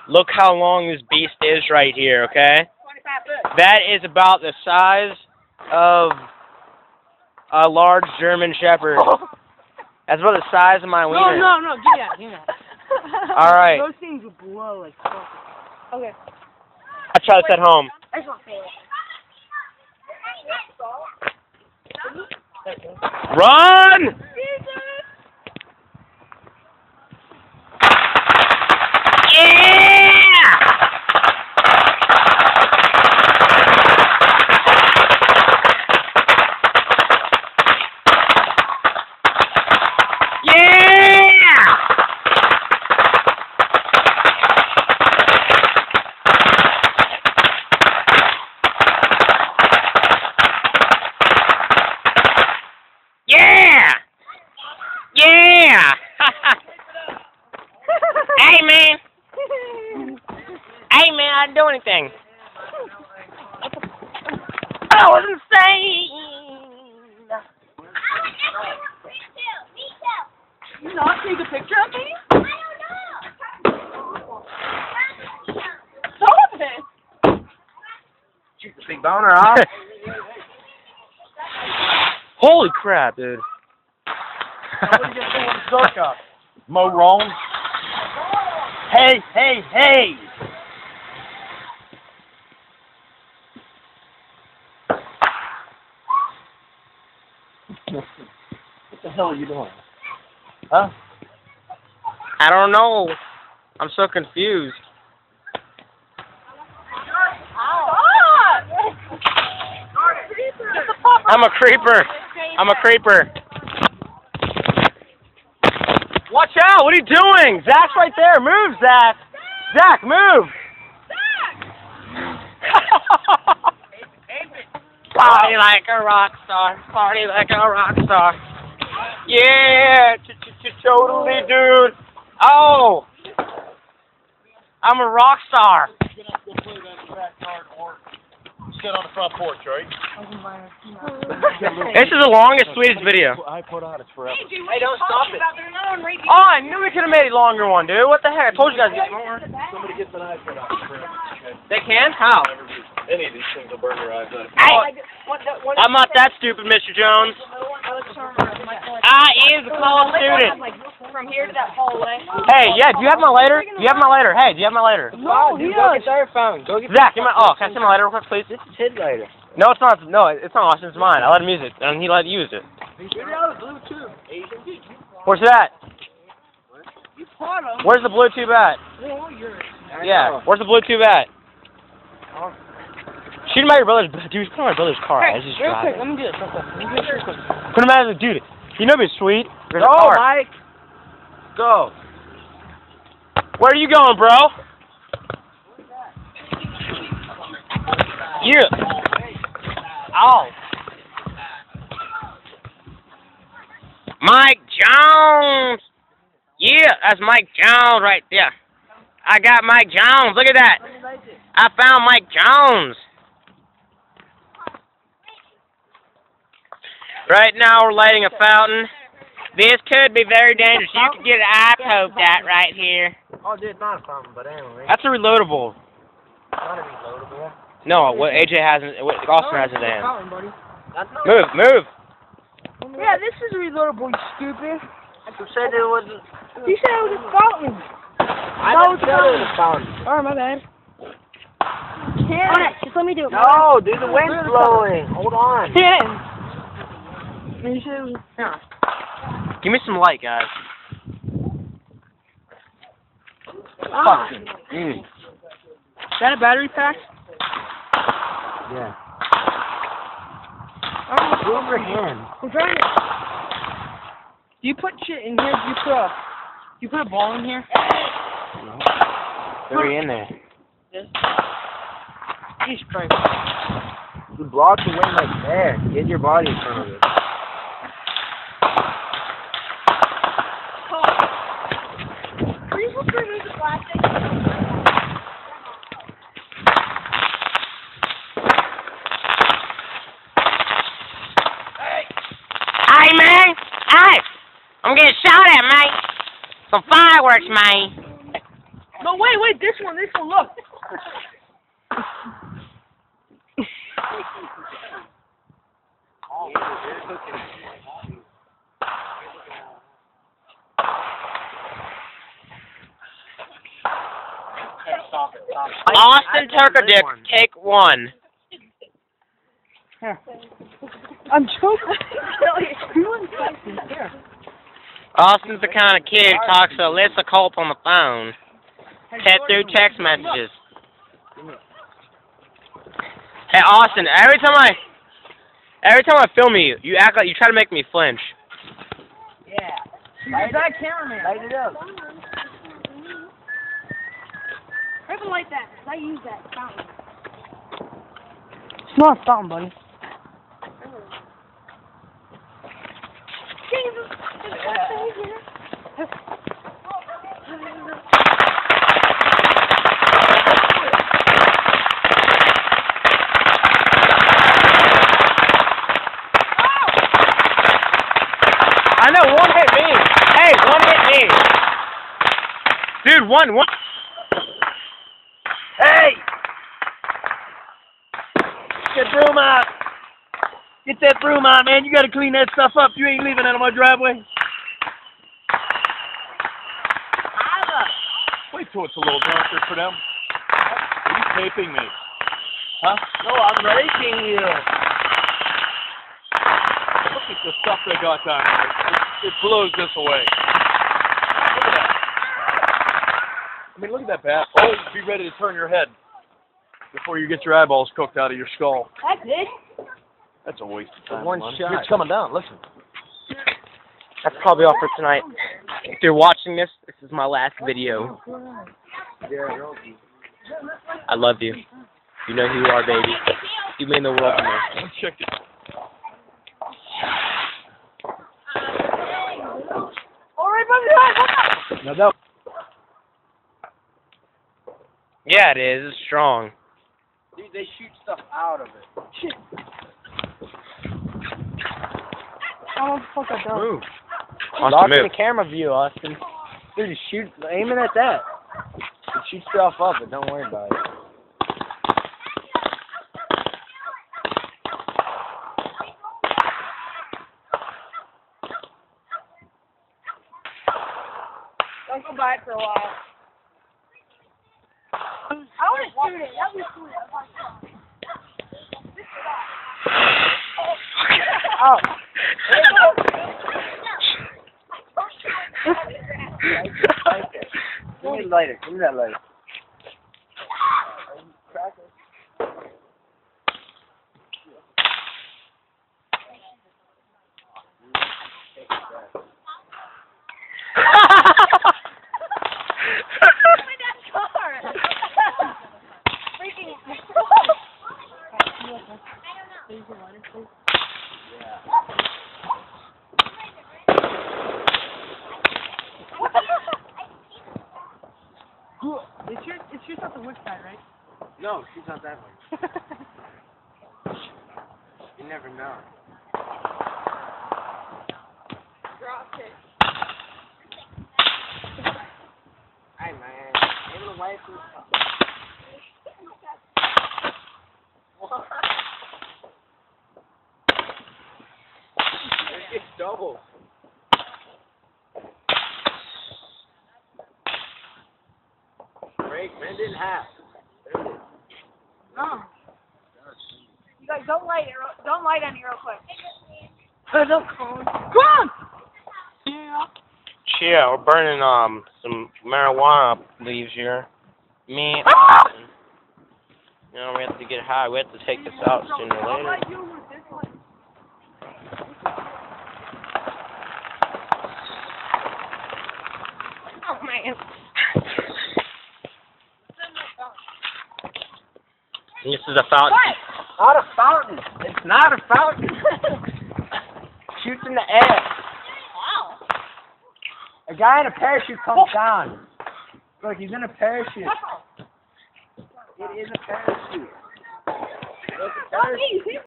Look how long this beast is right here, okay? That is about the size of a large German Shepherd. That's about the size of my wiener. No, give me that. Alright. Those things would blow like fuck. Okay. I'll try this at home. I just want to Run! Yeah! Hey, man! Hey, man, I didn't do anything. I was insane! You not take a picture of me? I don't know. Stop it! Shoot the big boner off. Holy crap, dude. Mo wrong. Hey! What the hell are you doing? Huh? I don't know. I'm so confused. I'm a creeper. Watch out! What are you doing? Zach's right there. Move, Zach. Zach, move. Party like a rock star. Party like a rock star. Yeah, totally, dude. Oh, I'm a rock star. You're gonna have to go play that in the backyard or sit on the front porch, right? This is the longest, sweetest video. I put on it's forever. Hey, don't stop it. Oh, I knew we could have made a longer one, dude. What the heck? I told you guys to get longer. Somebody gets an iPhone out forever. Okay. They can? How? Any of these things will burn your eyes out. Hey, I'm not that stupid, Mr. Jones. I is a college student. From here to that hallway. Hey, yeah, do you have my lighter? Hey, do you have my lighter? No, dude, go get your phone. Go get Zach, can I see my lighter real quick, please? This is his lighter. No, it's not. No, it's not Austin. It's mine. I let him use it, and he let you use it. Where's that? Where's the Bluetooth at? Yeah, where's the Bluetooth at? Shoot him at your brother's. Dude, he's putting on my brother's car. I just real drive quick, it. let me do this real quick. Put him at the dude. You know, be sweet. There's a Go, car. Mike. Go. Where are you going, bro? Yeah. Oh. Mike Jones. Yeah, that's Mike Jones right there. I got Mike Jones. Look at that. I found Mike Jones. Right now we're lighting a fountain. This could be very dangerous. You could get an eye poked at right here. Oh, dude, it's not a fountain, but anyway. That's a reloadable. Not a reloadable. No, what AJ hasn't, what Austin hasn't done. That's not Move. Yeah, this is a reloadable, you stupid. You said it was. You said it was a fountain. I didn't say it was a fountain. Alright, my bad. Alright, just let me do it. No, dude, the wind's blowing. Hold on. You said it was. Yeah. Give me some light, guys. Ah. Mm. Is that a battery pack? Yeah. Oh, Move your hand. I'm trying to. Do you put shit in here? Do you put a ball in here? No. They're in there. Yes. Jesus Christ. You block the wind like there. Get your body in front of it. Please look for the plastic. Hey, man! Hey! I'm getting shot at, mate! Some fireworks, man! No, wait, this one, look. Austin Turkadick, take one. Here. I'm joking. Here. Austin's the kind of kid who talks to Alyssa Culp on the phone. Through text messages. Hey Austin, every time I film you, you act like you try to make me flinch. Yeah. You're that cameraman. Light it up. I don't like that. I use that fountain. It's not a fountain, buddy. I know, one hit me. Hey, one hit me. Dude, one. Hey! Get that broom out. Get that broom out, man. You gotta clean that stuff up. You ain't leaving that on my driveway. Wait till it's a little darker for them. Are you taping me? Huh? No, I'm racing you. Look at the stuff they got down here. It blows this away. Look at that. I mean, look at that bat. Always be ready to turn your head before you get your eyeballs cooked out of your skull. That's it. That's a waste of time. One man. shot. It's coming down. Listen. That's probably all for tonight. If you're watching this, this is my last video. I love you. You know who you are, baby. You mean the world to me. Check it. All right, buddy. Now that. Yeah, it is. It's strong. Dude, they shoot stuff out of it. How the fuck I done? Move. Austin, Lock in move. the camera view, Austin. Dude, just shoot, aiming at that. You shoot stuff up, but don't worry about it. Don't go by it for a while. I want to shoot it. That was cool. Oh. Give me the lighter. Give me that lighter. It's just at the wood side, right? No, she's not that way. You never know. Drop it. Hey, man. Give it away from the It's double. Break, bend it in half. No. You guys don't light it. Don't light any real quick. Don't call him. Come on! Yeah. Yeah, we're burning some marijuana leaves here. Me, you know, we have to get high. We have to take this out sooner or later. Oh, man. This is a fountain. Not a fountain. It's not a fountain. Shoots in the air. Wow. A guy in a parachute comes down. Look, he's in a parachute. It is a parachute. It's a parachute.